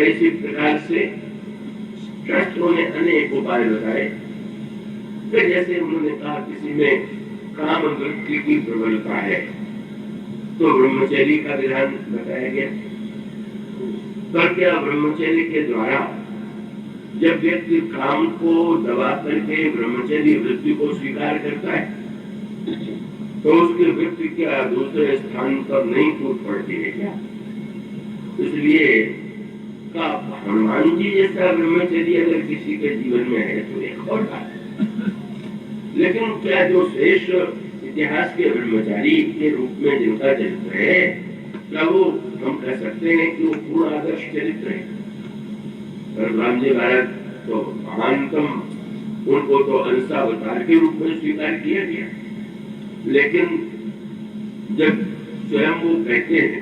इसी प्रकार से शास्त्रों ने अनेक उपाय बताए। फिर जैसे उन्होंने कहा किसी में काम वृत्ति की प्रबलता है तो ब्रह्मचर्य का विधान बताया गया। पर क्या ब्रह्मचर्य के द्वारा जब व्यक्ति काम को दबा करके ब्रह्मचर्य वृत्ति को स्वीकार करता है तो उसकी वृत्ति क्या दूसरे स्थान पर नहीं टूट पड़ती है क्या? इसलिए का हनुमान जी जैसा ब्रह्मचर्य अगर किसी के जीवन में है तो एक और बात। लेकिन क्या जो श्रेष्ठ इतिहास के ब्रह्मचारी के रूप में जिनका चरित्र है क्या वो हम कह सकते हैं कि वो पूर्ण आदर्श चरित्र है? राम जी महाराज तो महानतम, उनको तो अंशावतार के रूप में स्वीकार किया गया। लेकिन जब स्वयं वो कहते हैं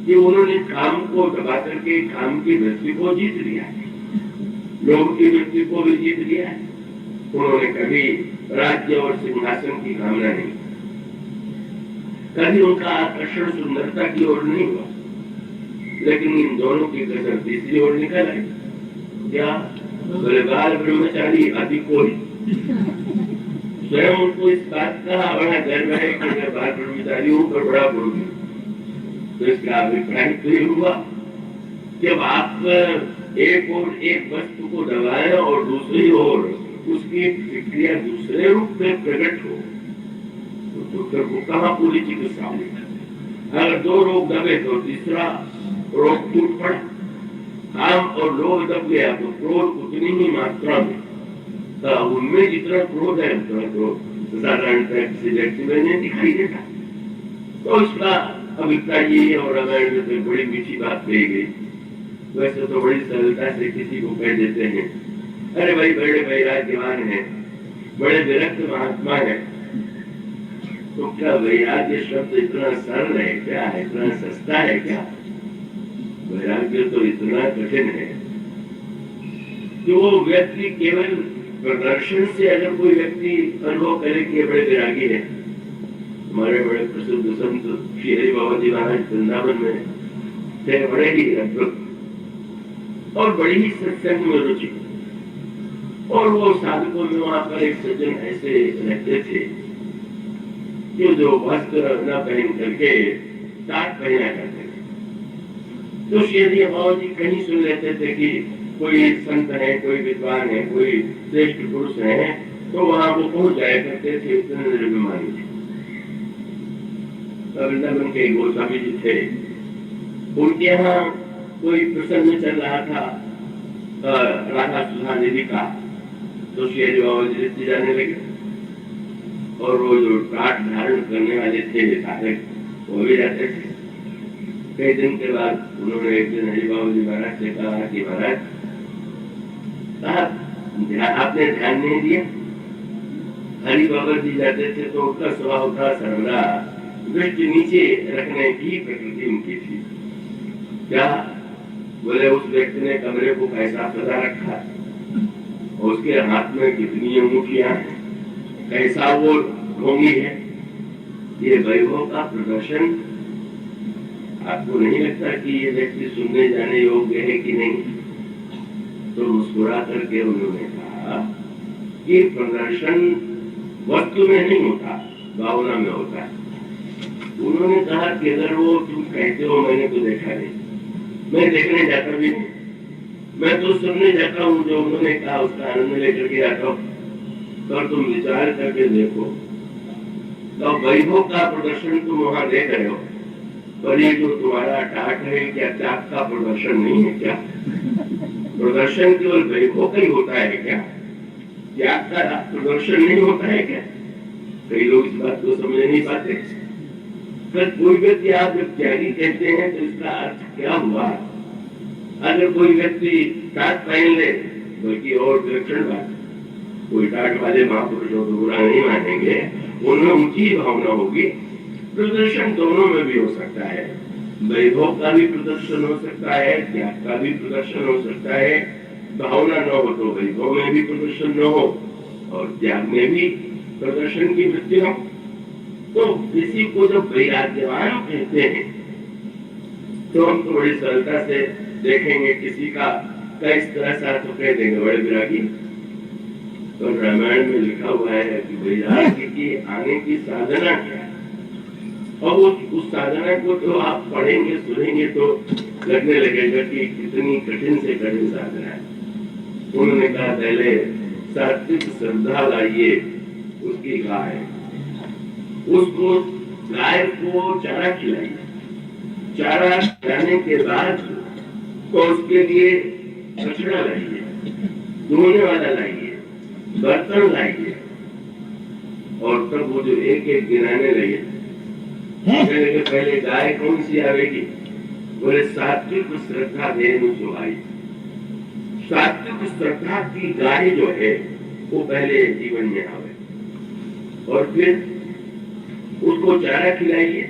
कि उन्होंने काम को दबा करके काम की वृत्ति को जीत लिया है, लोगों की वृत्ति को भी जीत लिया है, उन्होंने कभी राज्य और सिंहासन की कामना नहीं, कभी उनका आकर्षण सुंदरता की ओर नहीं हुआ, लेकिन इन दोनों की कसर तीसरी ओर निकल आई। क्या बलवान ब्रह्मचारी आदि कोई स्वयं उनको इस बात का बड़ा गर्व है कि मैं बाल ब्रह्मचारी हूं पर बड़ा गुरु हूं। तो इसका अभिप्राय तो ये हुआ कि आप एक और एक वस्तु को दबाएं और दूसरी ओर उसकी प्रक्रिया दूसरे रूप में प्रकट हो तो फिर वो कहाँ पूरी चिकित्सा होगी? अगर दो रोग दबे तो तीसरा रोग टूट पड़ा। काम और लोभ दब गया तो क्रोध उतनी ही मात्रा में, तो उनमें जितना क्रोध है उतना क्रोध साधारणतः किसी व्यक्ति में नहीं दिखाई देता। तो इसका अभिप्राय ये और रामायण में तो बड़ी मीठी बात कही गई। वैसे तो बड़ी सरलता से किसी को कह देते हैं अरे भाई बड़े वैराग्यवान है, बड़े विरक्त महात्मा है। तो क्या वैराग्य शब्द इतना सरल है क्या? इतना सस्ता है क्या? वैराग्य तो इतना कठिन है कि वो व्यक्ति केवल प्रदर्शन से अगर कोई व्यक्ति अनुभव करे कि बड़े वैरागी है। हमारे बड़े प्रसिद्ध संत श्री हरि बाबा जी महाराज वृंदावन में थे, बड़े ही अद्भुत और बड़ी ही सत्संग में रुचि। और वो साधकों में वहां पर एक सज्जन ऐसे रहते थे कि जो वस्त्र न पहन करके टाट पहना करते थे। तो श्री हरि बाबा जी कहीं सुन लेते थे कि कोई संत है, कोई विद्वान है, कोई श्रेष्ठ पुरुष है, तो वहां वो पहुंच जाया करते थे। इतने निर्भिमानी थे। वृंदावन के गोस्वामी जी थे, उनके यहाँ कोई प्रसंग चल रहा था राधा सुधा निधि का। तो श्री हरि बाबा जी लिखते जाने लगे और वो जो टाट धारण करने वाले थे साधक वो भी जाते थे। कई दिन के बाद उन्होंने एक दिन हरि बाबा जी महाराज से कहा कि महाराज आपने ध्यान नहीं दिया। हरि बाबा जी जाते थे तो उनका स्वभाव था सर्वदा दृष्टि नीचे रखने की प्रकृति उनकी थी। क्या बोले उस व्यक्ति ने कमरे को कैसा सजा रखा, उसके हाथ में कितनी अंगूठियां हैं, कैसा वो ढोंगी है, ये वैभव का प्रदर्शन आपको नहीं लगता कि ये व्यक्ति सुनने जाने योग्य है कि नहीं? तो मुस्कुरा करके उन्होंने कहा कि प्रदर्शन वस्तु में नहीं होता, भावना में होता है। उन्होंने कहा कि अगर वो तुम कहते हो मैंने तो देखा नहीं, मैं देखने जाता भी नहीं, मैं तो सुनने जाता हूँ, जो उन्होंने कहा उसका आनंद लेकर के आता हूँ। तो तुम विचार करके देखो, तो वैभव का प्रदर्शन तुम वहां देख रहे हो, पर ये जो तुम्हारा टाट है क्या त्याग का प्रदर्शन नहीं है क्या? प्रदर्शन केवल वैभव का ही होता है क्या? त्याग का प्रदर्शन नहीं होता है क्या? कई लोग इस बात को समझ नहीं पाते। फिर कोई व्यक्ति आप जब त्यागी कहते हैं तो इसका अर्थ क्या हुआ? अगर कोई व्यक्ति टाट पहन ले बल्कि और विलक्षण बात, कोई टाट वाले महापुरुषों को बुरा नहीं मानेंगे, उनमें ऊंची भावना होगी। प्रदर्शन दोनों में भी हो सकता है, वैभव का भी प्रदर्शन हो सकता है, त्याग का भी प्रदर्शन हो सकता है। भावना न हो तो वैभव में भी प्रदर्शन न हो और त्याग में भी प्रदर्शन की वृत्ति हो। तो किसी को जब वैराग्यवान कहते हैं तो हम तो बड़ी सरलता से देखेंगे किसी का इस तरह से तो कह देंगे बड़े विरागी। तो रामायण में लिखा हुआ है कि वैराग्य की आने की साधना क्या है, और उस साधना को तो आप पढ़ेंगे सुनेंगे तो लगने लगेगा कि कितनी कठिन से कठिन साधना है। उन्होंने कहा पहले सात्विक श्रद्धा लाइए उसकी गाय, उसको गाय को चारा खिलाइए, चारा खिलाने के बाद तो उसके लिए कचरा लाइए, धोने वाला लाइए, बर्तन लाइए, और तब वो जो एक एक गिनाने लगे पहले गाय कौन सी आवेगी, बोले सात्विक श्रद्धा देनु जो आई। सात्विक श्रद्धा की गाय जो है वो पहले जीवन में आवे, और फिर उसको चारा खिलाइए।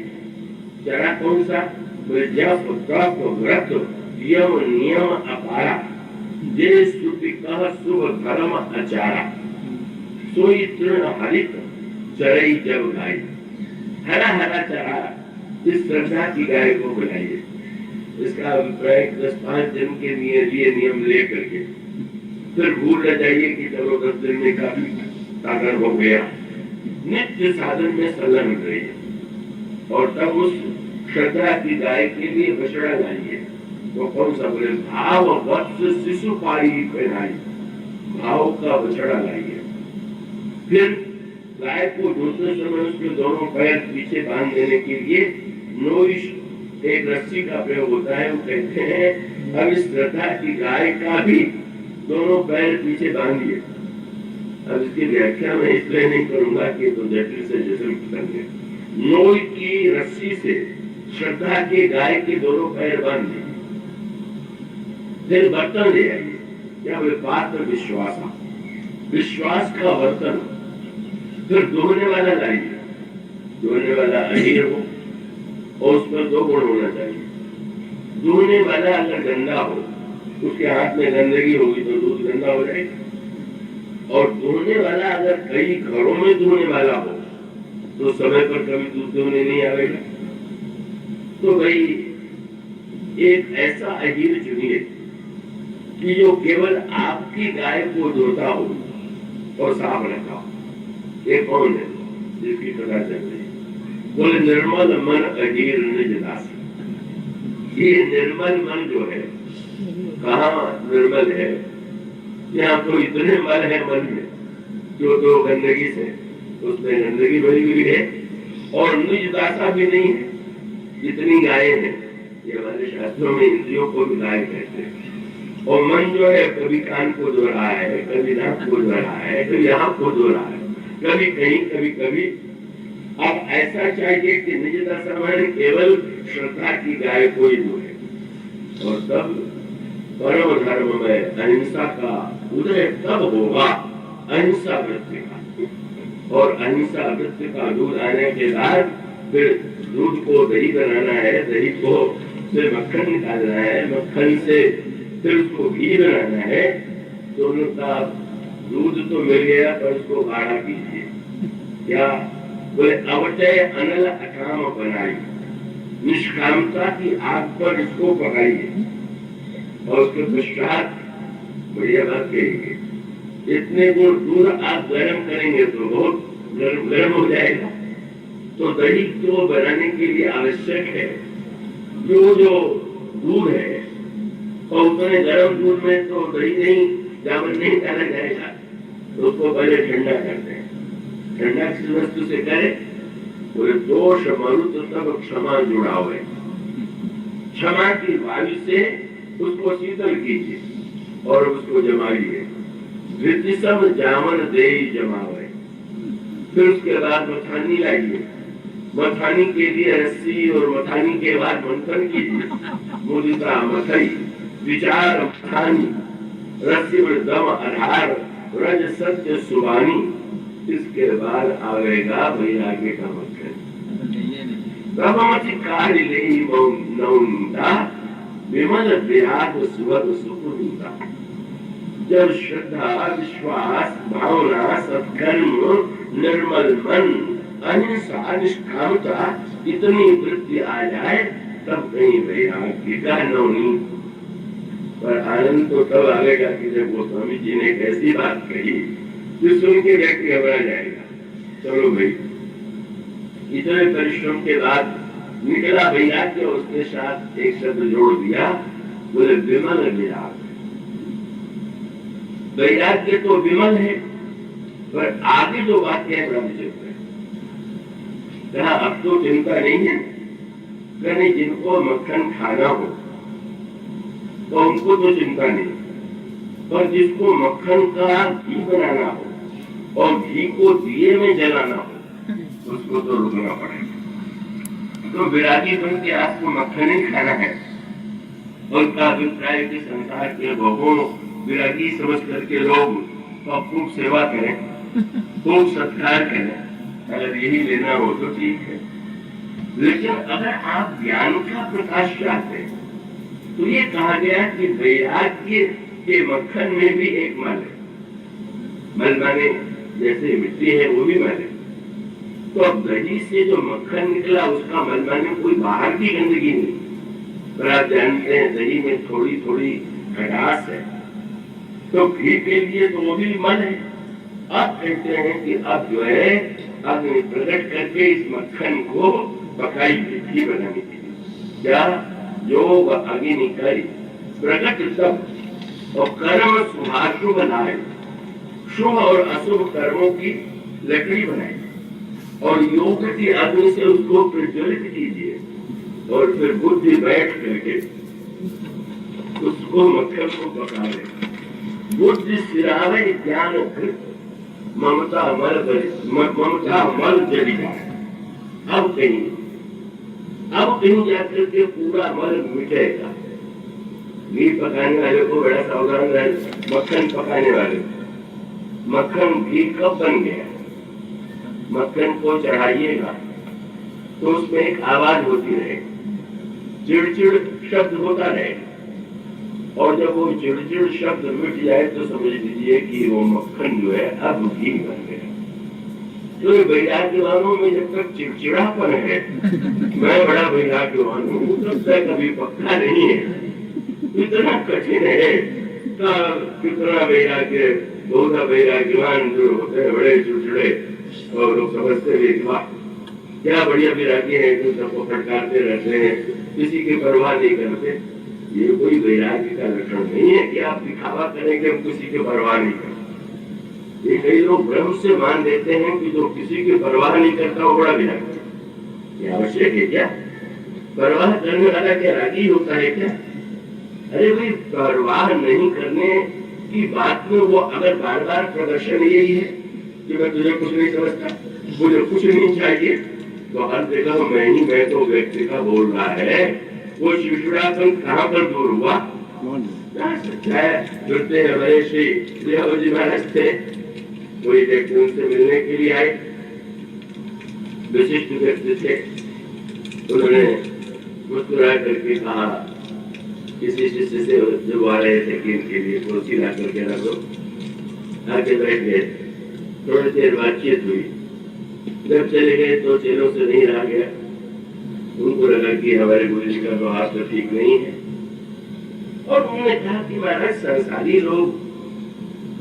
चारा कौन सा, बोले जप तप व्रत यम नियम अपारा, जे स्तुति कह शुभ धर्म आचारा, सोई तृण हरित चरई जब गाय। हरा हरा चारा इस श्रद्धा की गाय को बुलाइए। इसका अभिप्राय 10-5 दिन के लिए नियम ले करके फिर भूल न जाइए कि चलो 10 दिन में काफी साधन हो गया। नित्य साधन में संलग्न रहिए, और तब उस श्रद्धा की गाय के लिए बछड़ा लाइए। तो कौन सा, बोले भाव वत्स शिशु पाई पहनाई, भाव का बछड़ा लाइए। फिर गाय को दूसरे समय उसके दोनों पैर पीछे बांध देने के लिए नोइश एक रस्सी का प्रयोग होता है। वो कहते हैं अब इस श्रद्धा की गाय का भी दोनों पैर पीछे बांधिए। अब इसकी व्याख्या मैं इसलिए नहीं करूंगा कि तो जटिल से जटिल करेंगे। नोई की रस्सी से श्रद्धा की गाय के दोनों पैर बांधिए। फिर बर्तन ले आइए, क्या बोले पात्र विश्वास, विश्वास का बर्तन। फिर धोने वाला लाइए, धोने वाला अहीर हो और उस पर 2 गुण होना चाहिए। धोने वाला अगर गंदा हो, उसके हाथ में गंदगी होगी तो दूध गंदा हो जाएगा। और धोने वाला अगर कई घरों में धोने वाला हो तो समय पर कभी दूध धोने नहीं आएगा। तो भाई एक ऐसा अहीर चुनिए कि जो केवल आपकी गाय को धोता हो और साफ रखा हो। ये कौन है जिसकी कथा चल रही, बोले निर्मल मन अहीर निज दास। ये निर्मल मन जो है, कहाँ निर्मल है, यहाँ तो इतने मल है मन में जो तो गंदगी से उसमें गंदगी भरी हुई है, और निज दासा भी नहीं है। जितनी गायें हैं, ये हमारे शास्त्रों में इंद्रियों को भी गाय कहते हैं। और मन जो है कभी कान को धो रहा है, कभी नाक को धो रहा है, कभी आंख को धो रहा है, कभी कहीं कभी कभी। अब ऐसा चाहिए कि निज दशा में केवल श्रद्धा की गाय को ही धोए, और तब परम धर्म में अहिंसा का उदय तब होगा, अहिंसा वृत्ति का। और अहिंसा वृत्ति का दूध आने के बाद फिर दूध को दही बनाना है, दही को से मक्खन निकालना है, मक्खन से फिर उसको घी बनाना है। दोनों का दूध तो मिल गया, पर उसको गाढ़ा कीजिए। क्या बोले, अवचय अनल अकाम बनाई, निष्कामता की आग पर इसको पकाइए। और उसके पश्चात बढ़िया बात कहेंगे, इतने गुण दूध आप गर्म करेंगे तो बहुत गर्म हो जाएगा। तो दही को बनाने के लिए आवश्यक है जो दूध है, और उतने गर्म दूध में तो दही नहीं, जामुन नहीं डाला जाएगा। तो उसको पहले ठंडा करते हैं। ठंडा किस वस्तु से करे, बोले दोष मरुत तब क्षमा जुड़ाओ है। क्षमा की वायु से उसको शीतल कीजिए और उसको जमाइए। सब जामन दे जमावे। फिर उसके बाद मथानी लाइए। मथानी के लिए रस्सी और मथानी के बाद मंथन कीजिए। मुदिता मथई विचार मथानी, रस्सी में दम आधार, रज सत्य सुबानी। इसके बाद आवेगा वैराग्य का मक्खन। कार्य ले नौनीता, विमल विराट सुवद सुपुनीता। जब श्रद्धा विश्वास भावना सत्कर्म निर्मल मन अहिंसा निष्कामता इतनी वृत्ति आ जाए, तब कहीं वैराग्य का नवनीत, पर आनंद तो तब आएगा कि जब गोस्वामी जी ने एक ऐसी बात कही जो सुन के व्यक्ति घबरा जाएगा। चलो भाई, इतने परिश्रम के बाद निकला वैराग्य, उसके साथ एक शब्द जोड़ दिया, बोले विमल विराग। वैराग्य तो विमल है, पर आगे जो बात है बड़ा विचित्र है। कहा अब तो चिंता नहीं है, कहने जिनको मक्खन खाना हो तो उनको तो चिंता नहीं, पर जिसको मक्खन का घी बनाना हो और घी को दिए में जलाना हो उसको तो रुकना पड़ेगा। तो विरागी बन के आपको मक्खन ही खाना है, और का अभिप्राय कि संसार के बहुओं विरागी समझ करके लोग तो खूब सेवा करें, खूब सत्कार करें, अगर यही लेना हो तो ठीक है। लेकिन अगर आप ज्ञान का प्रकाश चाहते हैं तो ये कहा गया कि वैराग्य के मक्खन में भी एक मल है। मल माने जैसे मिट्टी है वो भी मल है। तो अब दही से जो मक्खन निकला उसका मल माने कोई बाहर की गंदगी नहीं, पर आप जानते हैं दही में थोड़ी थोड़ी खटास है, तो घी के लिए तो वो भी मल है। आप कहते हैं कि अब जो है अग्नि प्रकट करके इस मक्खन को पकाइए घी बनाने के लिए। क्या योग अग्नि करी प्रकट सब और कर्म शुभाशुभ बनाए, शुभ और अशुभ कर्मों की लकड़ी बनाए और योग की अग्नि से उसको प्रज्वलित कीजिए, और फिर बुद्धि बैठ करके उसको मक्खन को पका ले। बुद्धि सिरावे ज्ञान कृत ममता मल जली जाए। अब कहीं जाकर के पूरा मल मिटेगा। घी पकाने वाले को बड़ा सावधान रहना। मक्खन पकाने वाले, मक्खन घी कब बन गया? मक्खन को चढ़ाइएगा तो उसमें एक आवाज होती रहे, चिड़चिड़ शब्द होता रहे, और जब वो चिड़चिड़ शब्द मिट जाए तो समझ लीजिए कि वो मक्खन जो है अब घी बन गया। तो वैराग्यवानों में जब तक चिड़चिड़ापन है, मैं बड़ा वैराग्यवान हूँ, तब तक कभी पक्का नहीं है। इतना कठिन है, कितना वैराग्य, बहुत वैराग्यवान जो होते हैं बड़े चिड़चिड़े, और लोग समझते हैं क्या बढ़िया वैराग्य है, जो सबको फटकारते रहते हैं, किसी की परवाह नहीं करते। ये कोई वैराग्य का लक्षण नहीं है कि आप दिखावा करेंगे, हम किसी की परवाह नहीं करते। ये कई लोग भ्रम से मान लेते हैं कि जो किसी की परवाह नहीं करता वो बड़ा वैरागी। ये आवश्यक है क्या? परवाह करने वाला क्या रागी होता है क्या? अरे भाई, परवाह नहीं करने की बात में वो अगर बार बार प्रदर्शन यही है कि मैं तुझे कुछ नहीं समझता, मुझे कुछ नहीं चाहिए, तो हर जगह मैं तो व्यक्ति का बोल रहा है, वो चिड़चिड़ापन कहाँ पर दूर हुआ? जुड़ते हमारे श्री जी महाराज थे, कोई व्यक्ति उनसे मिलने के लिए आए, विशिष्ट व्यक्ति थे। उन्होंने मुस्कुरा करके कहा किसी शिष्य से जो आ रहे थे कि इनके लिए कुर्सी ला करके रखो, आके बैठ गए। थोड़ी देर बातचीत हुई, जब चले गए तो चेलों से नहीं रहा गया। उनको लगा कि हमारे गुरु जी का व्यवहार तो ठीक नहीं है, और उन्होंने कहा कि महाराज संसारी लोग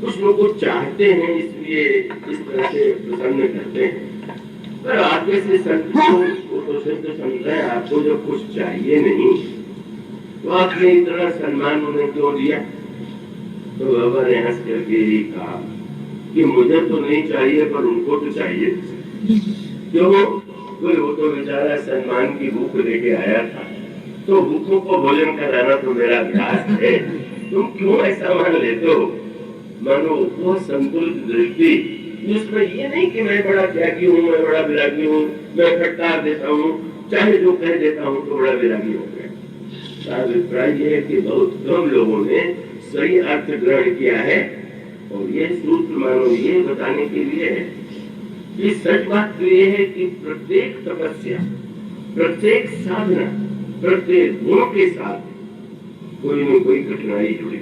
कुछ लोग को चाहते हैं, इसलिए इस तरह से प्रसन्न करते हैं, पर आगे से संत को तो सिद्ध संत है, आपको जब कुछ चाहिए नहीं तो आपने इतना सम्मान उन्हें क्यों दिया? तो बाबा ने हंस करके ही कहा कि मुझे तो नहीं चाहिए पर उनको तो चाहिए। क्यों? वो तो बेचारा सम्मान की भूख लेके आया था, तो भूखों को भोजन कराना तो मेरा अभ्यास है, तुम क्यों ऐसा मान लेते हो? मानो वो संतुलित दृष्टि, जिसमें ये नहीं कि मैं बड़ा त्यागी हूँ, मैं बड़ा विरागी हूँ, मैं फटकार देता हूँ, चाहे जो कह देता हूँ तो बड़ा विरागी हो गया। अभिप्राय ये है कि बहुत कम लोगों ने सही अर्थ ग्रहण किया है, और ये सूत्र मानो ये बताने के लिए है कि सच बात तो ये है कि प्रत्येक तपस्या, प्रत्येक साधना, प्रत्येक गुण के साथ कोई न कोई कठिनाई जुड़ी